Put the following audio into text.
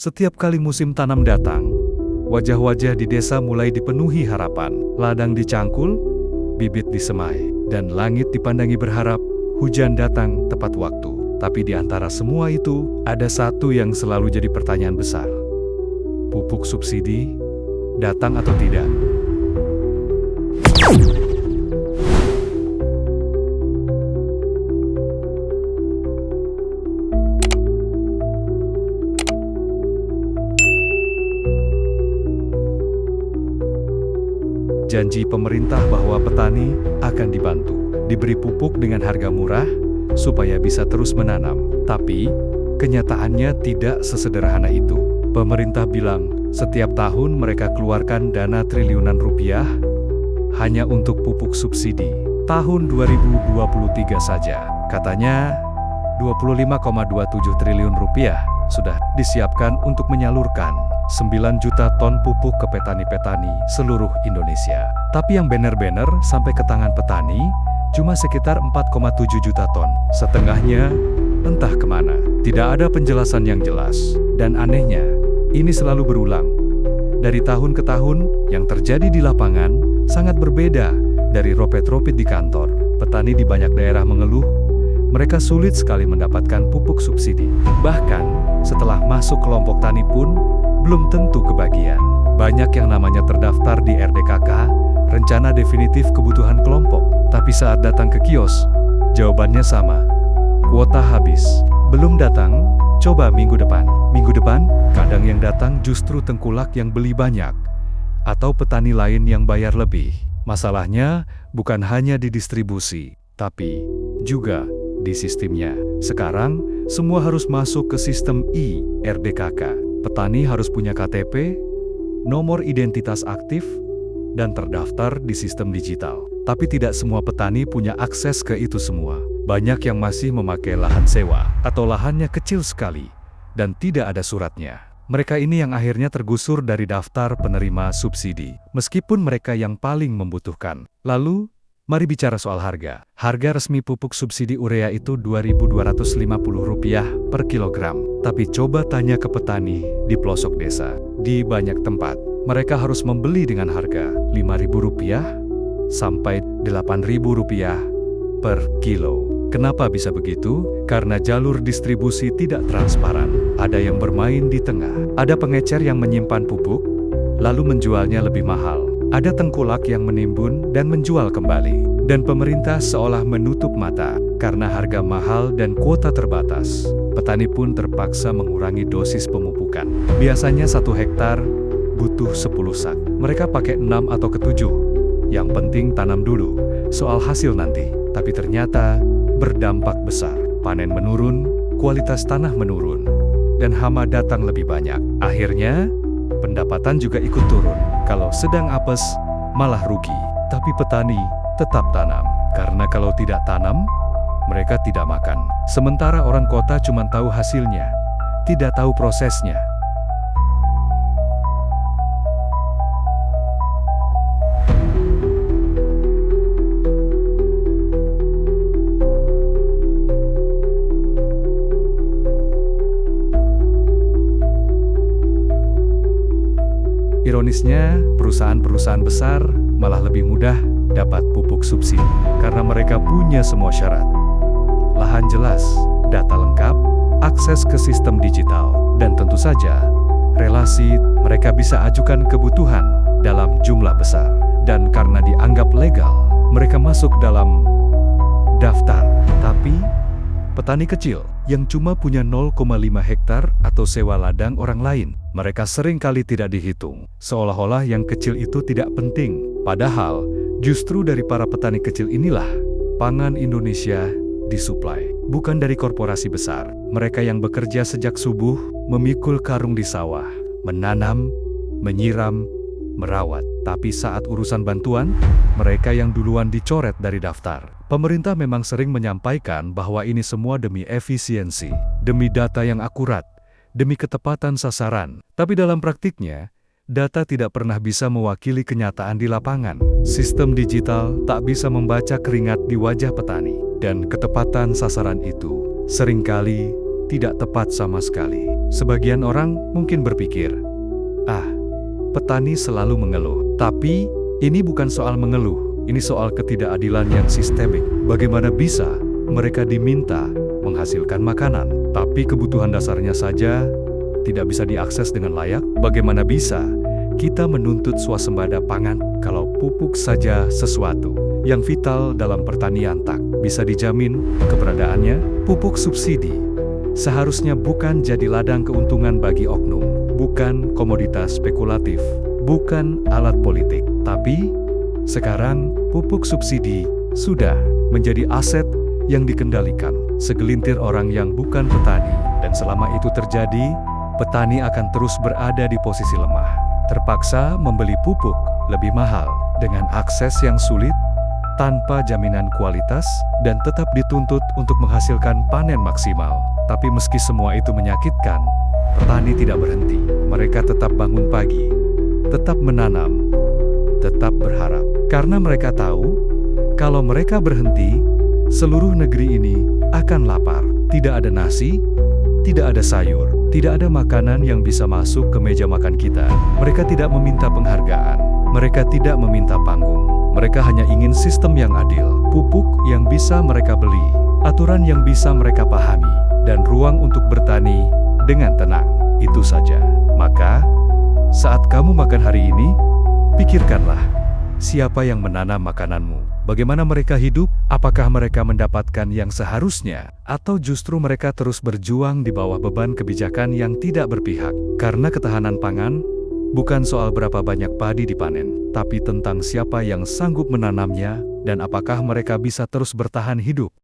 Setiap kali musim tanam datang, wajah-wajah di desa mulai dipenuhi harapan. Ladang dicangkul, bibit disemai, dan langit dipandangi berharap hujan datang tepat waktu. Tapi di antara semua itu, ada satu yang selalu jadi pertanyaan besar. Pupuk subsidi datang atau tidak? Janji pemerintah bahwa petani akan dibantu, diberi pupuk dengan harga murah, supaya bisa terus menanam. Tapi, kenyataannya tidak sesederhana itu. Pemerintah bilang, setiap tahun mereka keluarkan dana triliunan rupiah, hanya untuk pupuk subsidi. Tahun 2023 saja, katanya 25,27 triliun rupiah sudah disiapkan untuk menyalurkan 9 juta ton pupuk ke petani-petani seluruh Indonesia. Tapi yang benar-benar sampai ke tangan petani, cuma sekitar 4,7 juta ton. Setengahnya, entah kemana. Tidak ada penjelasan yang jelas. Dan anehnya, ini selalu berulang. Dari tahun ke tahun, yang terjadi di lapangan sangat berbeda dari ropet-ropet di kantor. Petani di banyak daerah mengeluh, mereka sulit sekali mendapatkan pupuk subsidi. Bahkan, setelah masuk kelompok tani pun, belum tentu kebagian. Banyak yang namanya terdaftar di RDKK, rencana definitif kebutuhan kelompok. Tapi saat datang ke kios, jawabannya sama. Kuota habis. Belum datang, coba minggu depan. Minggu depan, kadang yang datang justru tengkulak yang beli banyak. Atau petani lain yang bayar lebih. Masalahnya, bukan hanya di distribusi, tapi juga di sistemnya. Sekarang, semua harus masuk ke sistem RDKK. Petani harus punya KTP, nomor identitas aktif, dan terdaftar di sistem digital. Tapi tidak semua petani punya akses ke itu semua. Banyak yang masih memakai lahan sewa, atau lahannya kecil sekali, dan tidak ada suratnya. Mereka ini yang akhirnya tergusur dari daftar penerima subsidi, meskipun mereka yang paling membutuhkan. Lalu, mari bicara soal harga. Harga resmi pupuk subsidi urea itu Rp2.250 per kilogram. Tapi coba tanya ke petani di pelosok desa. Di banyak tempat, mereka harus membeli dengan harga Rp5.000 sampai Rp8.000 per kilo. Kenapa bisa begitu? Karena jalur distribusi tidak transparan. Ada yang bermain di tengah. Ada pengecer yang menyimpan pupuk, lalu menjualnya lebih mahal. Ada tengkulak yang menimbun dan menjual kembali. Dan pemerintah seolah menutup mata, karena harga mahal dan kuota terbatas. Petani pun terpaksa mengurangi dosis pemupukan. Biasanya 1 hektar butuh 10 sak. Mereka pakai 6 atau ke-7. Yang penting tanam dulu, soal hasil nanti. Tapi ternyata berdampak besar. Panen menurun, kualitas tanah menurun, dan hama datang lebih banyak. Akhirnya, pendapatan juga ikut turun. Kalau sedang apes, malah rugi. Tapi petani tetap tanam. Karena kalau tidak tanam, mereka tidak makan. Sementara orang kota cuma tahu hasilnya, tidak tahu prosesnya. Ironisnya, perusahaan-perusahaan besar malah lebih mudah dapat pupuk subsidi karena mereka punya semua syarat. Lahan jelas, data lengkap, akses ke sistem digital, dan tentu saja, relasi mereka bisa ajukan kebutuhan dalam jumlah besar. Dan karena dianggap legal, mereka masuk dalam daftar. Tapi, petani kecil yang cuma punya 0,5 hektar atau sewa ladang orang lain, mereka sering kali tidak dihitung, seolah-olah yang kecil itu tidak penting. Padahal, justru dari para petani kecil inilah, pangan Indonesia disuplai. Bukan dari korporasi besar. Mereka yang bekerja sejak subuh, memikul karung di sawah, menanam, menyiram, merawat. Tapi saat urusan bantuan, mereka yang duluan dicoret dari daftar. Pemerintah memang sering menyampaikan bahwa ini semua demi efisiensi, demi data yang akurat, demi ketepatan sasaran. Tapi dalam praktiknya, data tidak pernah bisa mewakili kenyataan di lapangan. Sistem digital tak bisa membaca keringat di wajah petani. Dan ketepatan sasaran itu seringkali tidak tepat sama sekali. Sebagian orang mungkin berpikir, petani selalu mengeluh. Tapi, ini bukan soal mengeluh, ini soal ketidakadilan yang sistemik. Bagaimana bisa mereka diminta menghasilkan makanan, tapi kebutuhan dasarnya saja tidak bisa diakses dengan layak? Bagaimana bisa kita menuntut swasembada pangan kalau pupuk saja sesuatu yang vital dalam pertanian tak bisa dijamin keberadaannya? Pupuk subsidi seharusnya bukan jadi ladang keuntungan bagi oknum, bukan komoditas spekulatif, bukan alat politik. Tapi, sekarang pupuk subsidi sudah menjadi aset yang dikendalikan segelintir orang yang bukan petani. Dan selama itu terjadi, petani akan terus berada di posisi lemah, terpaksa membeli pupuk lebih mahal dengan akses yang sulit, tanpa jaminan kualitas, dan tetap dituntut untuk menghasilkan panen maksimal. Tapi meski semua itu menyakitkan, petani tidak berhenti. Mereka tetap bangun pagi, tetap menanam, tetap berharap. Karena mereka tahu, kalau mereka berhenti, seluruh negeri ini akan lapar. Tidak ada nasi, tidak ada sayur, tidak ada makanan yang bisa masuk ke meja makan kita. Mereka tidak meminta penghargaan, mereka tidak meminta panggung. Mereka hanya ingin sistem yang adil, pupuk yang bisa mereka beli, aturan yang bisa mereka pahami, dan ruang untuk bertani dengan tenang. Itu saja. Maka, saat kamu makan hari ini, pikirkanlah, siapa yang menanam makananmu? Bagaimana mereka hidup? Apakah mereka mendapatkan yang seharusnya? Atau justru mereka terus berjuang di bawah beban kebijakan yang tidak berpihak? Karena ketahanan pangan bukan soal berapa banyak padi dipanen, tapi tentang siapa yang sanggup menanamnya, dan apakah mereka bisa terus bertahan hidup.